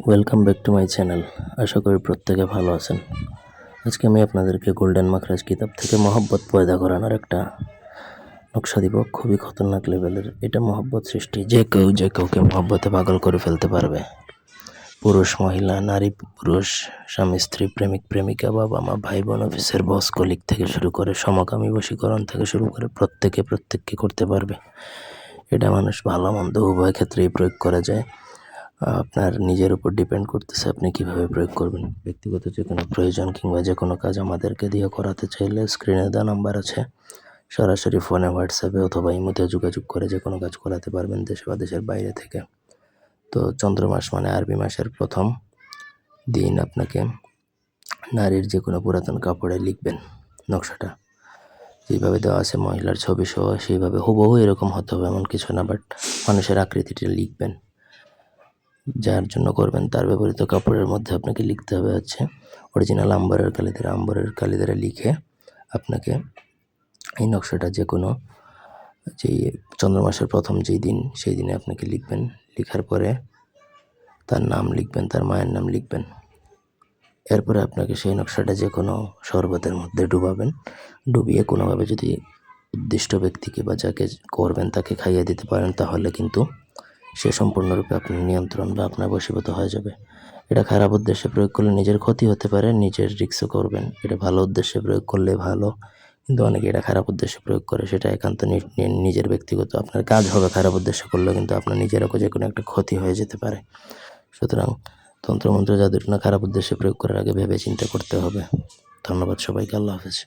Welcome back to my channel. আশা করি প্রত্যেকে ভালো আছেন। আজকে আমি আপনাদেরকে গোল্ডেন মাখরাজ কিতাব থেকে মহব্বত পয়দা করানোর একটা নকশা দিব। খুবই খতরনাক লেভেলের। এটা মহব্বত সৃষ্টি, যে কাউকে মহব্বতে পাগল করে ফেলতে পারবে। পুরুষ, মহিলা, নারী, পুরুষ, স্বামী, স্ত্রী, প্রেমিক, প্রেমিকা, বাবা মা, ভাই বোন, অফিসের বস, কলিগ থেকে শুরু করে সমকামী বশীকরণ থেকে শুরু করে প্রত্যেককে করতে পারবে। এটা মানুষ ভালো মন্দ উভয় ক্ষেত্রেই প্রয়োগ করা যায়। আপনার নিজের উপর ডিপেন্ড করতেছে আপনি কিভাবে প্রয়োগ করবেন। ব্যক্তিগত যে কোনো প্রয়োজন কিংবা যে কোনো কাজ আমাদেরকে দিয়ে করাতে চাইলে স্ক্রিনে দেওয়া নাম্বার আছে, সরাসরি ফোনে, হোয়াটসঅ্যাপে অথবা ইমোতে যোগাযোগ করে যে কোনো কাজ করাতে পারবেন দেশে বা দেশের বাইরে থেকে। তো চন্দ্রমাস মানে আরবি মাসের প্রথম দিন আপনাকে নারীর যে কোনো পুরাতন কাপড়ে লিখবেন নকশাটা, যেভাবে দেওয়া আছে মহিলার ছবি সহ সেইভাবে হুবহু এরকম হতে হবে এমন কিছু না, বাট মানুষের আকৃতিটা লিখবেন। যার জন্য করবেন তার ব্যবহৃত কাপড়ের মধ্যে আপনাকে লিখতে হবে হচ্ছে অরিজিনাল আম্বরের কালি দ্বারা লিখে আপনাকে এই নকশাটা যে কোনো যেই চন্দ্রমাসের প্রথম যেই দিন সেই দিনে আপনাকে লিখবেন। লেখার পরে তার নাম লিখবেন, তার মায়ের নাম লিখবেন। এরপরে আপনাকে সেই নকশাটা যে কোনো শরবতের মধ্যে ডুবিয়ে কোনোভাবে যদি উদ্দিষ্ট ব্যক্তিকে বা যাকে করবেন তাকে খাইয়ে দিতে পারেন, তাহলে কিন্তু সে সম্পূর্ণরূপে আপনার নিয়ন্ত্রণ বা আপনার বশীভূত হয়ে যাবে। এটা খারাপ উদ্দেশ্যে প্রয়োগ করলে নিজের ক্ষতি হতে পারে, নিজের রিস্কও করবেন। এটা ভালো উদ্দেশ্যে প্রয়োগ করলে ভালো, কিন্তু অনেকে এটা খারাপ উদ্দেশ্যে প্রয়োগ করে, সেটা একান্ত নিজের ব্যক্তিগত। আপনার কাজ হবে খারাপ উদ্দেশ্যে করলেও, কিন্তু আপনার নিজেরও যে কোনো একটা ক্ষতি হয়ে যেতে পারে। সুতরাং তন্ত্রমন্ত্র জাদুটনা খারাপ উদ্দেশ্যে প্রয়োগ করার আগে ভেবে চিন্তা করতে হবে। ধন্যবাদ সবাইকে। আল্লাহ হাফেজ।